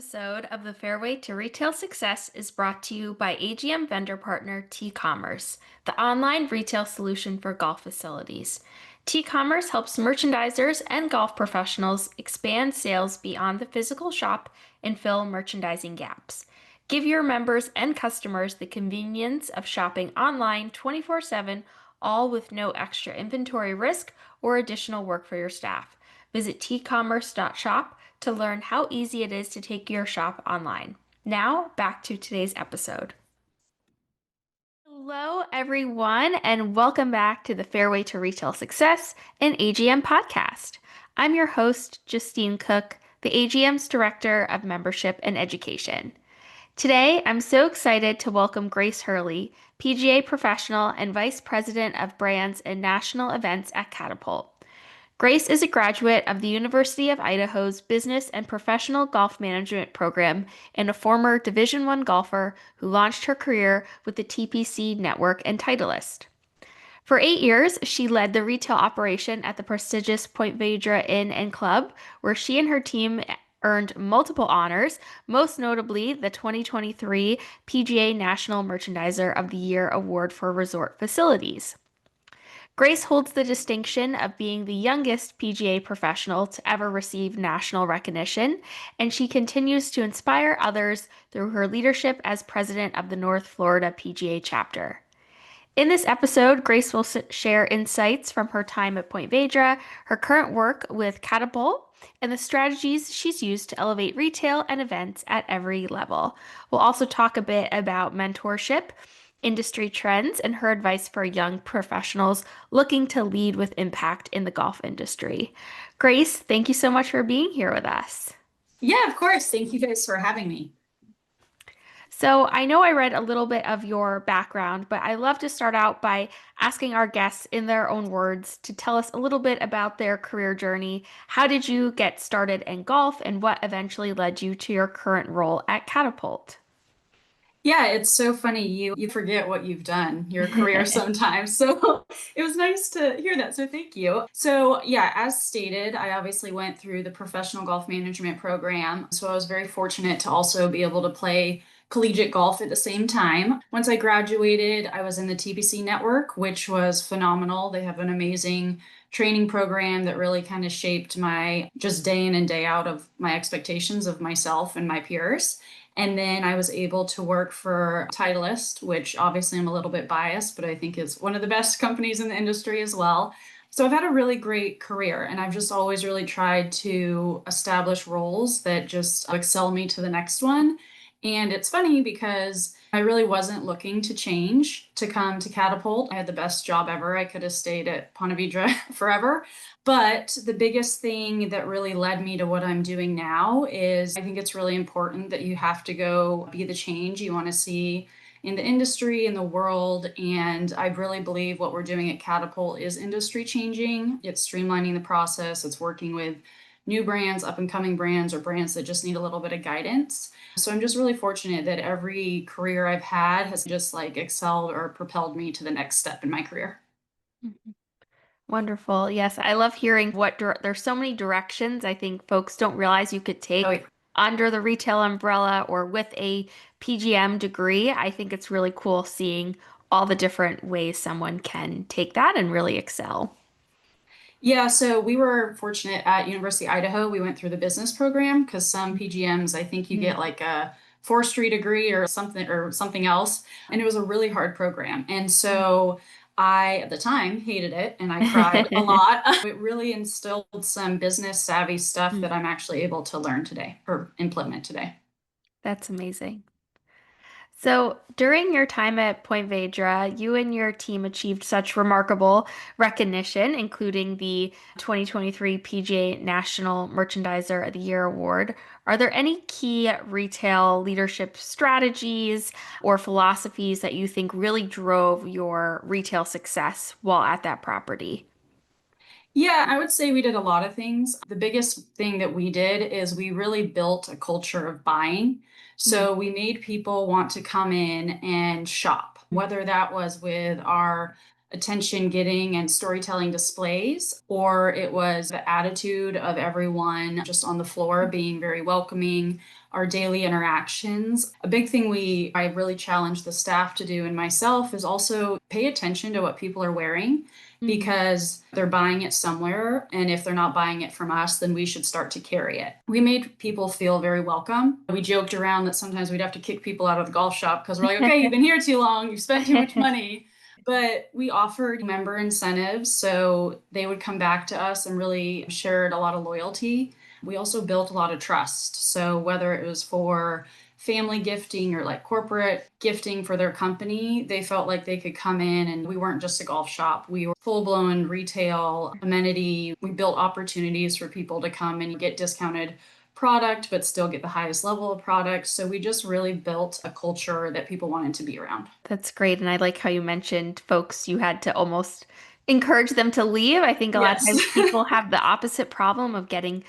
episode of the Fairway to Retail Success is brought to you by AGM vendor partner T-Commerce, the online retail solution for golf facilities. T-Commerce helps merchandisers and golf professionals expand sales beyond the physical shop and fill merchandising gaps. Give your members and customers the convenience of shopping online 24/7, all with no extra inventory risk or additional work for your staff. Visit tcommerce.shop to learn how easy it is to take your shop online. Now, back to today's episode. Hello, everyone, and welcome back to the Fairway to Retail Success, an AGM podcast. I'm your host, Justine Cook, the AGM's Director of Membership and Education. Today, I'm so excited to welcome Grace Hurley, PGA professional and Vice President of Brands and National Events at Catapult. Grace is a graduate of the University of Idaho's Business and Professional Golf Management program and a former Division I golfer who launched her career with the TPC Network and Titleist. For 8 years, she led the retail operation at the prestigious Ponte Vedra Inn Club, where she and her team earned multiple honors, most notably the 2023 PGA National Merchandiser of the Year Award for Resort Facilities. Grace holds the distinction of being the youngest PGA professional to ever receive national recognition, and she continues to inspire others through her leadership as president of the North Florida PGA chapter. In this episode, Grace will share insights from her time at Ponte Vedra, her current work with Catapult, and the strategies she's used to elevate retail and events at every level. We'll also talk a bit about mentorship, industry trends, and her advice for young professionals looking to lead with impact in the golf industry. Grace, thank you so much for being here with us. Yeah, of course. Thank you guys for having me. So I know I read a little bit of your background, but I love to start out by asking our guests in their own words to tell us a little bit about their career journey. How did you get started in golf, and what eventually led you to your current role at Catapult? Yeah, it's so funny. You forget what you've done, your career sometimes. So it was nice to hear that. So thank you. So yeah, as stated, I obviously went through the professional golf management program. So I was very fortunate to also be able to play collegiate golf at the same time. Once I graduated, I was in the TPC network, which was phenomenal. They have an amazing training program that really kind of shaped my just day in and day out of my expectations of myself and my peers. And then I was able to work for Titleist, which obviously I'm a little bit biased, but I think is one of the best companies in the industry as well. So I've had a really great career, and I've just always really tried to establish roles that just excel me to the next one. And it's funny because I really wasn't looking to change to come to Catapult. I had the best job ever. I could have stayed at Ponte Vedra forever. But the biggest thing that really led me to what I'm doing now is I think it's really important that you have to go be the change you want to see in the industry, in the world. And I really believe what we're doing at Catapult is industry changing. It's streamlining the process, it's working with new brands, up and coming brands, or brands that just need a little bit of guidance. So I'm just really fortunate that every career I've had has just like excelled or propelled me to the next step in my career. Mhm. Wonderful. Yes, I love hearing there's so many directions I think folks don't realize you could Oh, take yeah. under the retail umbrella or with a PGM degree. I think it's really cool seeing all the different ways someone can take that and really excel. Yeah, so we were fortunate at University of Idaho. We went through the business program because some PGMs, I think you Mhm. get like a forestry degree or something else, and it was a really hard program. And so I, at the time, hated it and I cried a lot. It really instilled some business savvy stuff that I'm actually able to learn today or implement today. That's amazing. So, during your time at Point Vedra, you and your team achieved such remarkable recognition, including the 2023 PGA National Merchandiser of the Year Award. Are there any key retail leadership strategies or philosophies that you think really drove your retail success while at that property? Yeah, I would say we did a lot of things. The biggest thing that we did is we really built a culture of buying. Mm, So we made people want to come in and shop, whether that was with our attention getting and storytelling displays, or it was the attitude of everyone just on the floor being very welcoming, our daily interactions. A big thing I really challenge the staff to do and myself is also pay attention to what people are wearing Mhm. because they're buying it somewhere. And if they're not buying it from us, then we should start to carry it. We made people feel very welcome. We joked around that sometimes we'd have to kick people out of the golf shop because we're like, okay, you've been here too long, you've spent too much money. But we offered member incentives, so they would come back to us and really shared a lot of loyalty. We also built a lot of trust. So whether it was for family gifting or like corporate gifting for their company, they felt like they could come in and we weren't just a golf shop. We were full-blown retail amenity. We built opportunities for people to come and get discounted product, but still get the highest level of product. So we just really built a culture that people wanted to be around. That's great. And I like how you mentioned folks, you had to almost encourage them to leave. I think a lot of Yes. times people have the opposite problem of getting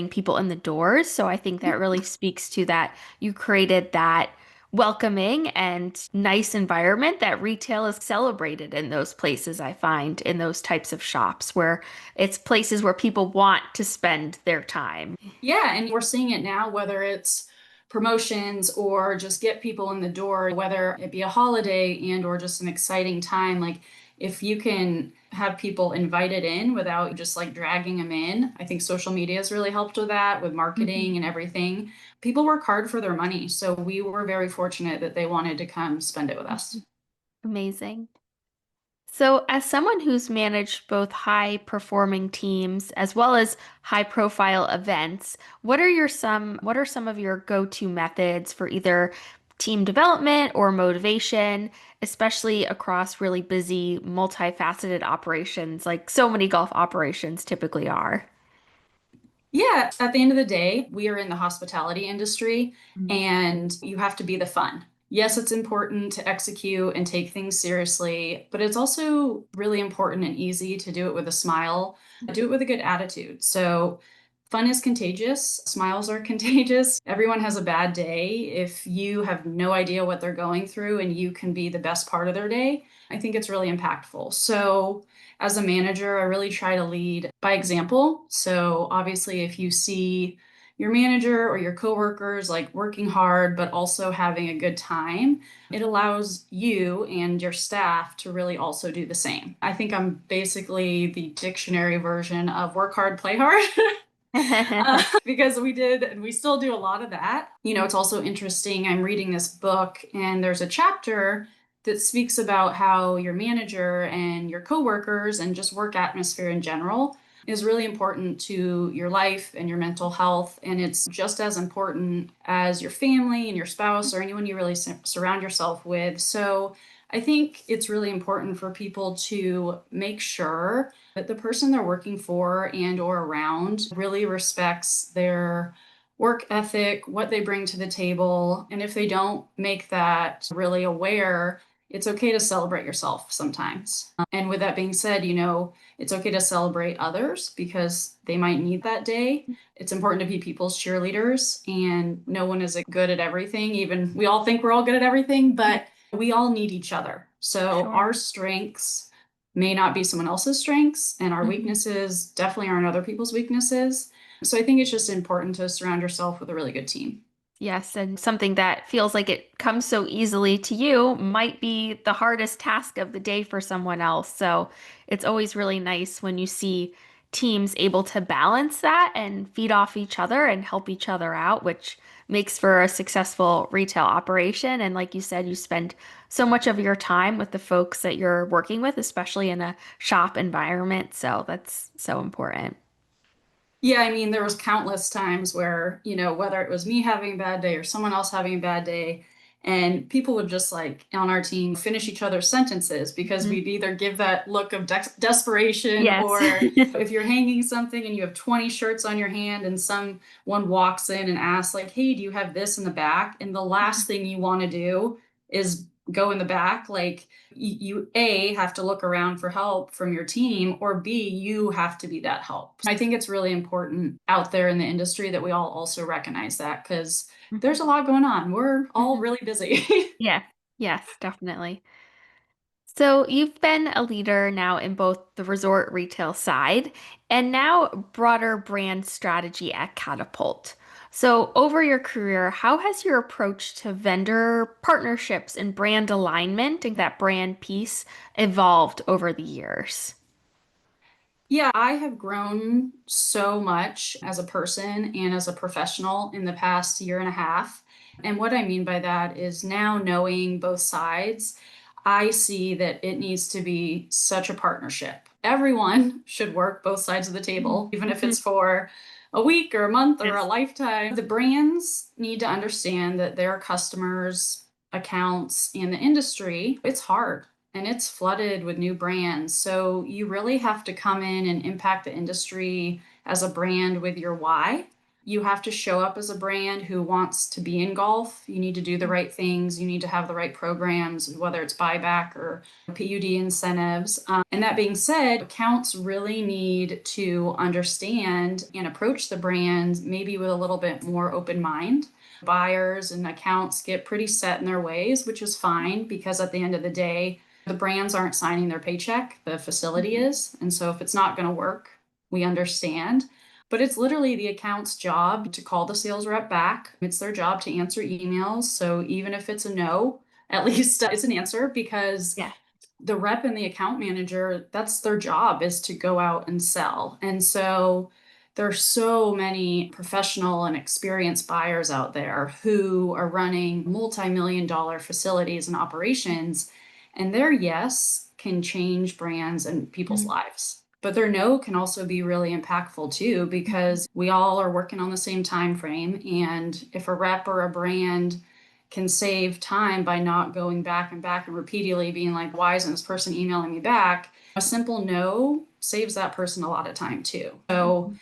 people in the doors. So I think that really speaks to that you created that welcoming and nice environment that retail is celebrated in those places, I find, in those types of shops where it's places where people want to spend their time. Yeah, and we're seeing it now, whether it's promotions or just get people in the door, whether it be a holiday and or just an exciting time. Like if you can have people invited in without just like dragging them in, I think social media has really helped with that, with marketing Mhm. and everything. People work hard for their money, so we were very fortunate that they wanted to come spend it with us. Amazing. So, as someone who's managed both high performing teams as well as high profile events, what are some of your go-to methods for either team development or motivation, especially across really busy, multifaceted operations like so many golf operations typically are? Yeah, at the end of the day, we are in the hospitality industry Mm. and you have to be the fun. Yes, it's important to execute and take things seriously, but it's also really important and easy to do it with a smile, do it with a good attitude. So, fun is contagious, smiles are contagious. Everyone has a bad day. If you have no idea what they're going through and you can be the best part of their day, I think it's really impactful. So, as a manager, I really try to lead by example. So obviously, if you see your manager or your coworkers like working hard, but also having a good time, it allows you and your staff to really also do the same. I think I'm basically the dictionary version of work hard, play hard. Because we did and we still do a lot of that. You know, it's also interesting. I'm reading this book, and there's a chapter that speaks about how your manager and your coworkers and just work atmosphere in general is really important to your life and your mental health. And it's just as important as your family and your spouse or anyone you really surround yourself with. So I think it's really important for people to make sure that the person they're working for and or around really respects their work ethic, what they bring to the table. And if they don't make that really aware, it's okay to celebrate yourself sometimes. And with that being said, you know, it's okay to celebrate others because they might need that day. It's important to be people's cheerleaders, and no one is good at everything. Even we all think we're all good at everything, but we all need each other. So Sure. our strengths may not be someone else's strengths, and our Mhm. weaknesses definitely aren't other people's weaknesses. So I think it's just important to surround yourself with a really good team. Yes, and something that feels like it comes so easily to you might be the hardest task of the day for someone else. So it's always really nice when you see teams able to balance that and feed off each other and help each other out, which makes for a successful retail operation. And like you said, you spend so much of your time with the folks that you're working with, especially in a shop environment. So that's so important. Yeah, I mean, there was countless times where, you know, whether it was me having a bad day or someone else having a bad day, and people would just like on our team finish each other's sentences because Mhm. we'd either give that look of desperation, Yes. or if you're hanging something and you have 20 shirts on your hand and someone walks in and asks like, "Hey, do you have this in the back?" And the last thing you want to do is go in the back. Like you A, have to look around for help from your team, or B, you have to be that help. I think it's really important out there in the industry that we all also recognize that because there's a lot going on. We're all Mhm. really busy. Yeah. Yes, definitely. So you've been a leader now in both the resort retail side and now broader brand strategy at Catapult. So over your career, how has your approach to vendor partnerships and brand alignment and that brand piece evolved over the years? Yeah, I have grown so much as a person and as a professional in the past year and a half. And what I mean by that is now knowing both sides, I see that it needs to be such a partnership. Everyone should work both sides of the table, even if Mhm. it's for a week or a month or a Yes. lifetime. The brands need to understand that their customers, accounts, and the industry, it's hard and it's flooded with new brands. So you really have to come in and impact the industry as a brand with your why. You have to show up as a brand who wants to be in golf. You need to do the right things. You need to have the right programs, whether it's buyback or PUD incentives. And that being said, accounts really need to understand and approach the brand maybe with a little bit more open mind. Buyers and accounts get pretty set in their ways, which is fine because at the end of the day, the brands aren't signing their paycheck, the facility Mhm. is. And so if it's not going to work, we understand. But it's literally the account's job to call the sales rep back. It's their job to answer emails. So even if it's a no, at least it's an answer because Yeah. the rep and the account manager, that's their job is to go out and sell. And so there's so many professional and experienced buyers out there who are running multi-million dollar facilities and operations, and their yes can change brands and people's Mhm. lives. But their no can also be really impactful too, because we all are working on the same time frame. And if a rep or a brand can save time by not going back and repeatedly being like, why isn't this person emailing me back? A simple no saves that person a lot of time too. So Mhm.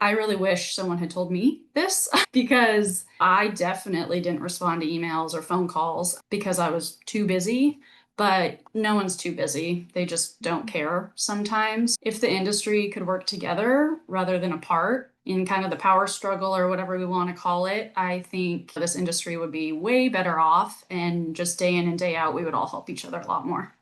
I really wish someone had told me this because I definitely didn't respond to emails or phone calls because I was too busy. But no one's too busy. They just don't care sometimes. If the industry could work together rather than apart in kind of the power struggle or whatever we want to call it, I think this industry would be way better off. And just day in and day out, we would all help each other a lot more.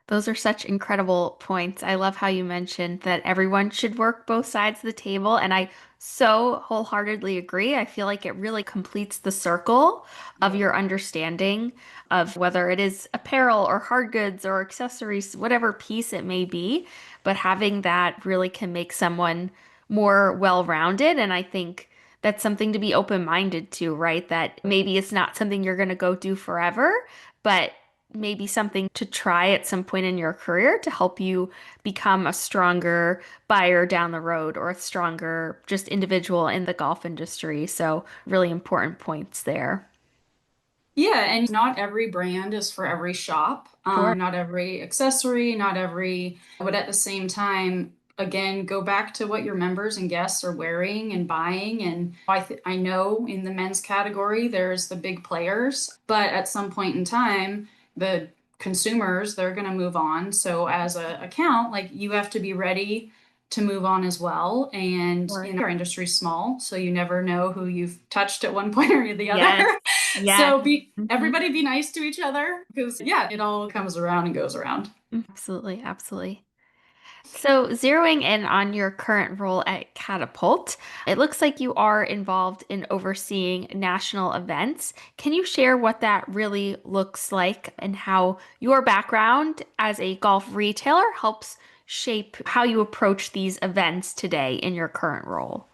Those are such incredible points. I love how you mentioned that everyone should work both sides of the table, and I so wholeheartedly agree. I feel like it really completes the circle of Yep. your understanding of whether it is apparel or hard goods or accessories, whatever piece it may be, but having that really can make someone more well-rounded, and I think that's something to be open-minded to, right? That maybe it's not something you're going to go do forever, but maybe something to try at some point in your career to help you become a stronger buyer down the road or a stronger just individual in the golf industry. So, really important points there. Yeah, and not every brand is for every shop. Sure. Not every accessory, not every, but at the same time, again, go back to what your members and guests are wearing and buying. And I know in the men's category, there's the big players, but at some point in time, the consumers, they're going to move on. So as a account, like you have to be ready to move on as well. And Sure. our industry's small, so you never know who you've touched at one point or the other. Yes. Yes. So be Mhm. everybody be nice to each other because yeah, it all comes around and goes around. Absolutely. Absolutely. So, zeroing in on your current role at Catapult, it looks like you are involved in overseeing national events. Can you share what that really looks like and how your background as a golf retailer helps shape how you approach these events today in your current role?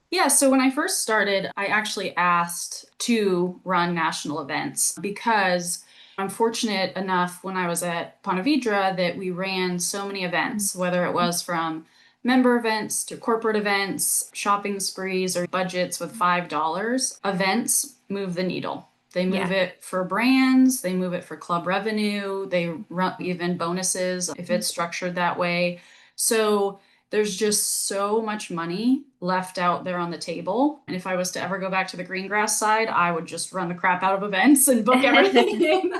Yeah, so when I first started, I actually asked to run national events because I'm fortunate enough when I was at Ponte Vedra that we ran so many events, whether it was from member events to corporate events, shopping sprees, or budgets with $5. Events move the needle. They Yeah. move it for brands, they move it for club revenue, they run even bonuses if it's structured that way. So there's just so much money left out there on the table. And if I was to ever go back to the green grass side, I would just run the crap out of events and book everything in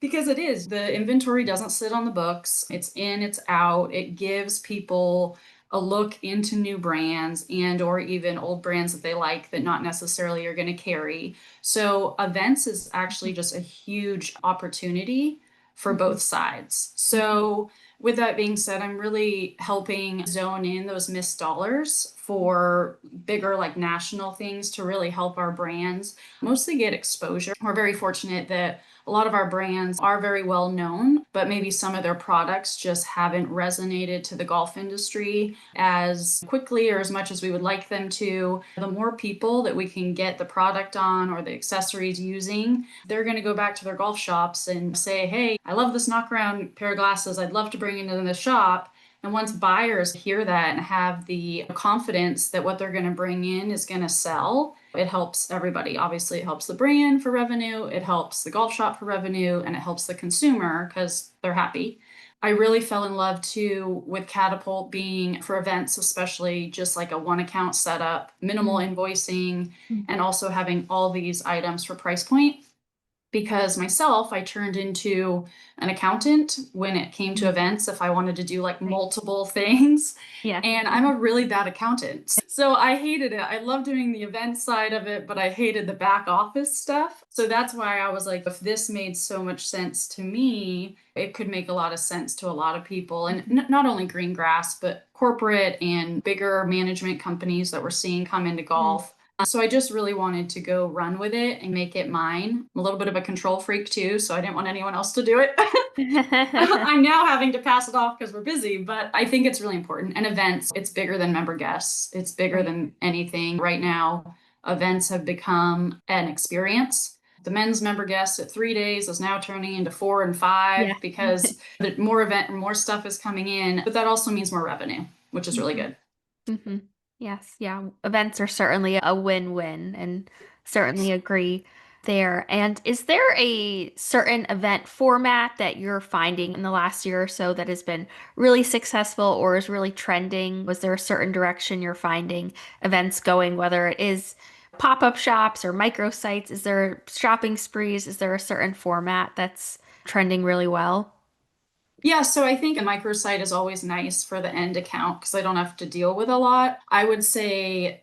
because it is. The inventory doesn't sit on the books, it's in, it's out. It gives people a look into new brands and or even old brands that they like that not necessarily are going to carry. So events is actually just a huge opportunity for Mhm. both sides. Mhm. So with that being said, I'm really helping zone in those missed dollars for bigger, like national things to really help our brands mostly get exposure. We're very fortunate that a lot of our brands are very well known, but maybe some of their products just haven't resonated to the golf industry as quickly or as much as we would like them to. The more people that we can get the product on or the accessories using, they're going to go back to their golf shops and say, hey, I love this knock around pair of glasses. I'd love to bring it into the shop. And once buyers hear that and have the confidence that what they're going to bring in is going to sell, it helps everybody. Obviously, it helps the brand for revenue, it helps the golf shop for revenue, and it helps the consumer because they're happy. I really fell in love too with Catapult being for events, especially just like a one account setup, minimal Mhm. invoicing, Mhm. and also having all these items for price point because myself, I turned into an accountant when it came to Mhm. events if I wanted to do like Right. multiple things. Yes. And I'm a really bad accountant. So I hated it. I love doing the event side of it, but I hated the back office stuff. So that's why I was like, if this made so much sense to me, it could make a lot of sense to a lot of people. And Mhm. not only green grass, but corporate and bigger management companies that we're seeing come into Mhm. golf. So I just really wanted to go run with it and make it mine. I'm a little bit of a control freak too, so I didn't want anyone else to do it. I'm now having to pass it off because we're busy, but I think it's really important. And events, it's bigger than member guests. It's bigger Right. than anything. Right now, events have become an experience. The men's member guests at 3 days is now turning into 4 and 5 Yeah. because the more event and more stuff is coming in, but that also means more revenue, which is really Mhm. good. Mhm. Yes, yeah. Events are certainly a win-win and certainly agree there. And is there a certain event format that you're finding in the last year or so that has been really successful or is really trending? Was there a certain direction you're finding events going, whether it is pop-up shops or microsites? Is there shopping sprees? Is there a certain format that's trending really well? Yeah, so I think a microsite is always nice for the end account because I don't have to deal with a lot. I would say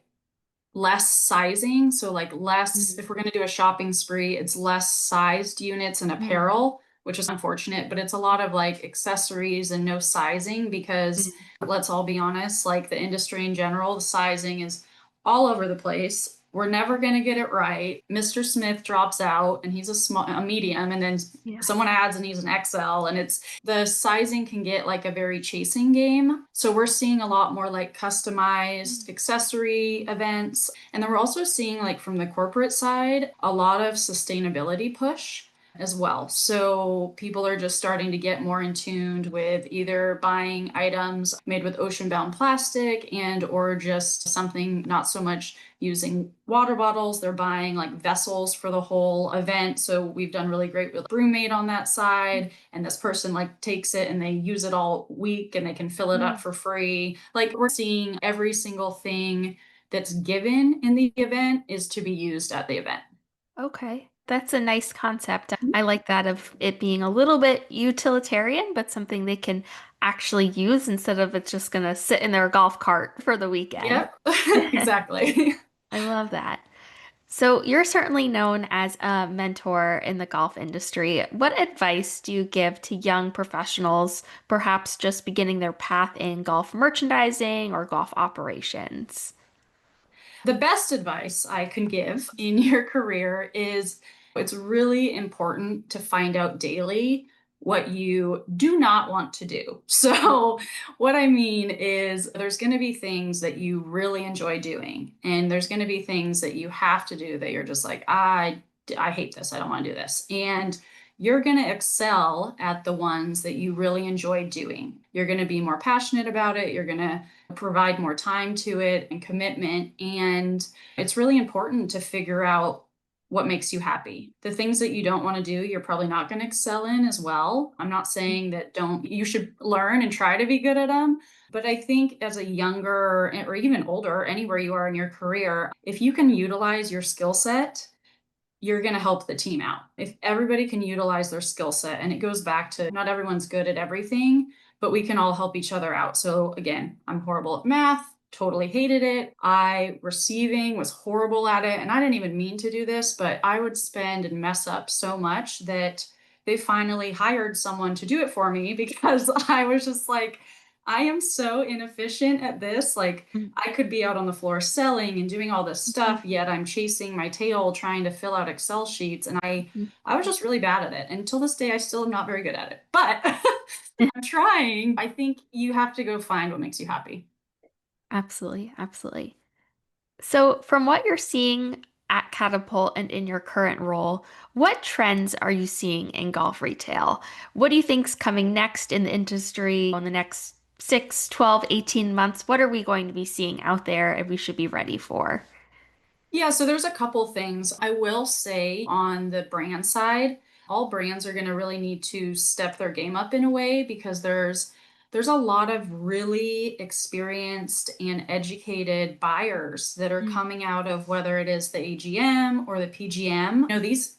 less sizing. So, like, less, Mhm. if we're going to do a shopping spree, it's less sized units and Mhm. apparel, which is unfortunate, but it's a lot of like accessories and no sizing because let's all be honest, like the industry in general, the sizing is all over the place. We're never going to get it right. Mr. Smith drops out and he's a medium, and then Yes. someone adds and he's an XL, and it's the sizing can get like a very chasing game. So we're seeing a lot more like customized accessory events. And then we're also seeing like from the corporate side, a lot of sustainability push as well. So people are just starting to get more in tuned with either buying items made with ocean-bound plastic and or just something not so much using water bottles. They're buying like vessels for the whole event. So we've done really great with BrewMate on that side. And this person like takes it and they use it all week and they can fill it up Mhm. for free. Like we're seeing every single thing that's given in the event is to be used at the event. Okay, that's a nice concept. I like that of it being a little bit utilitarian, but something they can actually use instead of it's just gonna sit in their golf cart for the weekend. Yep, exactly. I love that. So you're certainly known as a mentor in the golf industry. What advice do you give to young professionals, perhaps just beginning their path in golf merchandising or golf operations? The best advice I can give in your career is it's really important to find out daily what you do not want to do. So, what I mean is, there's going to be things that you really enjoy doing, and there's going to be things that you have to do that you're just like, I hate this. I don't want to do this. And you're going to excel at the ones that you really enjoy doing. You're going to be more passionate about it. You're going to provide more time to it and commitment. And it's really important to figure out what makes you happy. The things that you don't want to do, you're probably not going to excel in as well. I'm not saying that you should learn and try to be good at them. But I think as a younger or even older, anywhere you are in your career, if you can utilize your skill set, you're going to help the team out. If everybody can utilize their skill set, and it goes back to not everyone's good at everything, but we can all help each other out. So again, I'm horrible at math, totally hated it. I receiving was horrible at it. And I didn't even mean to do this, but I would spend and mess up so much that they finally hired someone to do it for me because I was just like, I am so inefficient at this. Like, Mhm. I could be out on the floor selling and doing all this stuff, yet I'm chasing my tail trying to fill out Excel sheets. And I was just really bad at it. Until this day, I still am not very good at it, but I'm trying. I think you have to go find what makes you happy. Absolutely, absolutely. So, from what you're seeing at Catapult and in your current role, what trends are you seeing in golf retail? What do you think's coming next in the industry in the next 6, 12, 18 months? What are we going to be seeing out there and we should be ready for? Yeah, so there's a couple things. I will say on the brand side, all brands are going to really need to step their game up in a way because there's a lot of really experienced and educated buyers that are Mm. coming out of whether it is the AGM or the PGM. These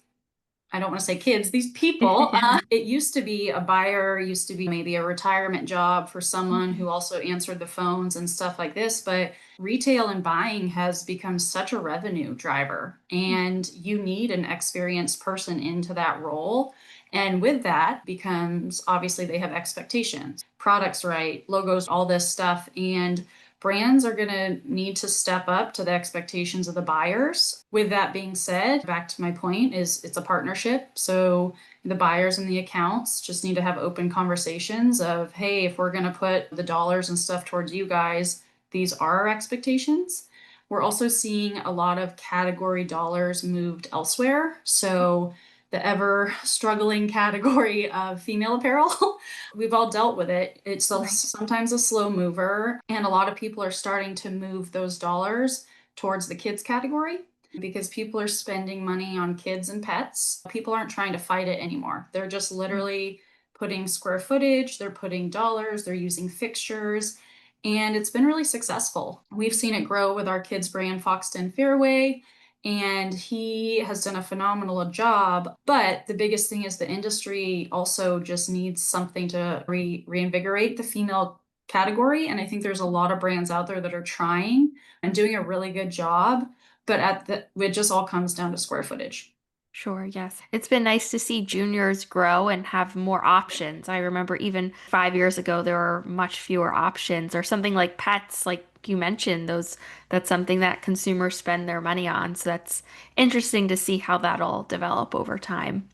I don't want to say kids, these people. It used to be a buyer, used to be maybe a retirement job for someone who also answered the phones and stuff like this. But retail and buying has become such a revenue driver, and you need an experienced person into that role. And with that becomes obviously they have expectations, products right, logos, all this stuff. And brands are going to need to step up to the expectations of the buyers. With that being said, back to my point is it's a partnership. So the buyers and the accounts just need to have open conversations of, hey, if we're going to put the dollars and stuff towards you guys, these are our expectations. We're also seeing a lot of category dollars moved elsewhere. So the ever struggling category of female apparel. We've all dealt with it. It's Right. sometimes a slow mover, and a lot of people are starting to move those dollars towards the kids category because people are spending money on kids and pets. People aren't trying to fight it anymore. They're just literally putting square footage, they're putting dollars, they're using fixtures, and it's been really successful. We've seen it grow with our kids brand Foxton Fairway, and he has done a phenomenal job. But the biggest thing is the industry also just needs something to reinvigorate the female category. And I think there's a lot of brands out there that are trying and doing a really good job. But it just all comes down to square footage. Sure, yes. It's been nice to see juniors grow and have more options. I remember even 5 years ago, there were much fewer options, or something like pets, like you mentioned, that's something that consumers spend their money on. So that's interesting to see how that'll develop over time.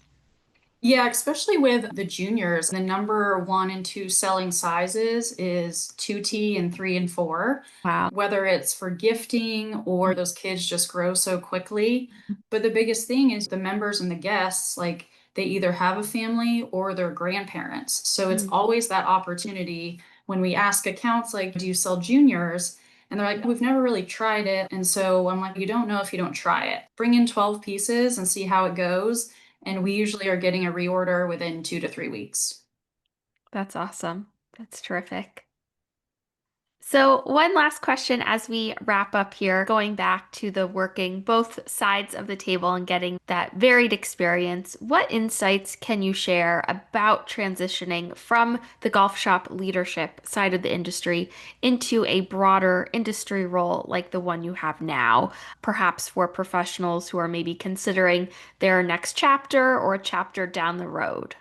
Yeah, especially with the juniors, the number one and two selling sizes is 2T and 3 and 4, Wow. whether it's for gifting or those kids just grow so quickly. But the biggest thing is the members and the guests, like they either have a family or they're grandparents. So it's Mhm. always that opportunity when we ask accounts, like, do you sell juniors? And they're like, we've never really tried it. And so I'm like, you don't know if you don't try it. Bring in 12 pieces and see how it goes, and we usually are getting a reorder within 2 to 3 weeks. That's awesome. That's terrific. So, one last question as we wrap up here, going back to the working both sides of the table and getting that varied experience, what insights can you share about transitioning from the golf shop leadership side of the industry into a broader industry role like the one you have now, perhaps for professionals who are maybe considering their next chapter or a chapter down the road?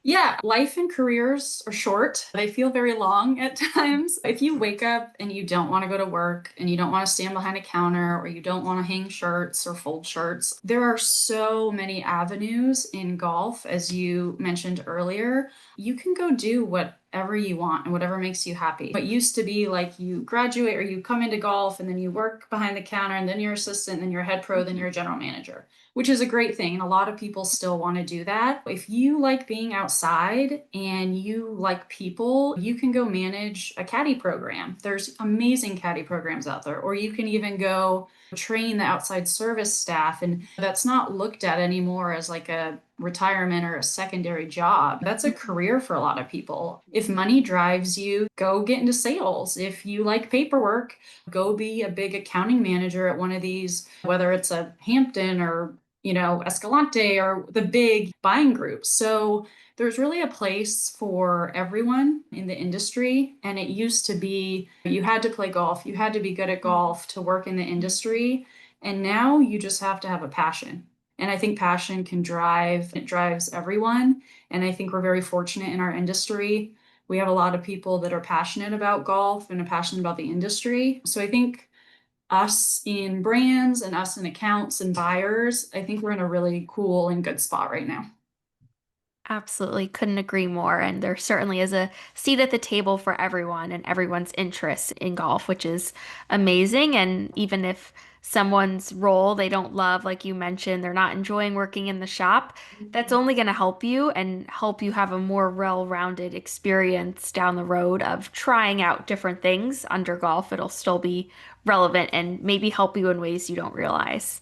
Yeah, life and careers are short. They feel very long at times. If you wake up and you don't want to go to work and you don't want to stand behind a counter or you don't want to hang shirts or fold shirts, there are so many avenues in golf, as you mentioned earlier. You can go do whatever you want and whatever makes you happy. It used to be like you graduate or you come into golf and then you work behind the counter and then you're assistant, then you're head pro, then you're a general manager, which is a great thing. And a lot of people still want to do that. If you like being outside and you like people, you can go manage a caddy program. There's amazing caddy programs out there, or you can even go train the outside service staff. And that's not looked at anymore as like a retirement or a secondary job. That's a career for a lot of people. If money drives you, go get into sales. If you like paperwork, go be a big accounting manager at one of these, whether it's a Hampton or Escalante or the big buying groups. So there's really a place for everyone in the industry. And it used to be you had to play golf, you had to be good at golf to work in the industry. And now you just have to have a passion. And I think passion it drives everyone. And I think we're very fortunate in our industry. We have a lot of people that are passionate about golf and are passionate about the industry. So I think us in brands and us in accounts and buyers, I think we're in a really cool and good spot right now. Absolutely, couldn't agree more. And there certainly is a seat at the table for everyone and everyone's interest in golf, which is amazing. And even if someone's role they don't love, like you mentioned, they're not enjoying working in the shop, that's only going to help you and help you have a more well-rounded experience down the road of trying out different things under golf. It'll still be relevant and maybe help you in ways you don't realize.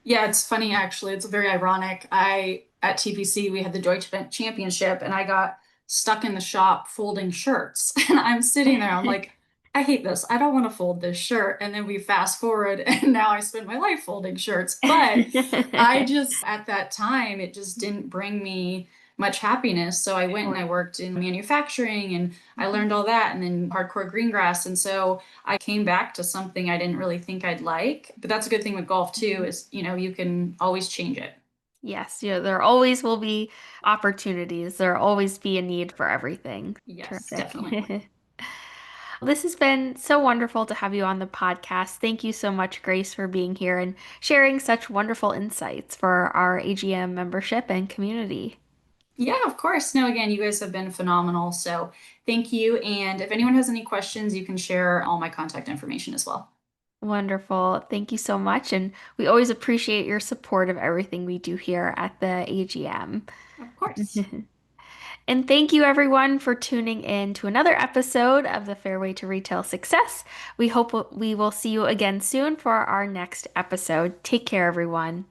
Yeah, it's funny actually. It's very ironic. I at TPC we had the Deutsche Bank Championship and I got stuck in the shop folding shirts. And I'm sitting there, I'm like, I hate this. I don't want to fold this shirt. And then we fast forward and now I spend my life folding shirts. But I just at that time it just didn't bring me much happiness. So I went and I Sure. worked in manufacturing and I learned all that and then hardcore green grass. And so I came back to something I didn't really think I'd like. But that's a good thing with golf too, Mhm. is you can always change it. Yes, there always will be opportunities. There'll always be a need for everything. Yes, Terrific. definitely. This has been so wonderful to have you on the podcast. Thank you so much, Grace, for being here and sharing such wonderful insights for our AGM membership and community. Yeah, of course. No, again, you guys have been phenomenal. So thank you. And if anyone has any questions, you can share all my contact information as well. Wonderful. Thank you so much. And we always appreciate your support of everything we do here at the AGM. Of course. And thank you everyone for tuning in to another episode of the Fairway to Retail Success. We hope we will see you again soon for our next episode. Take care, everyone.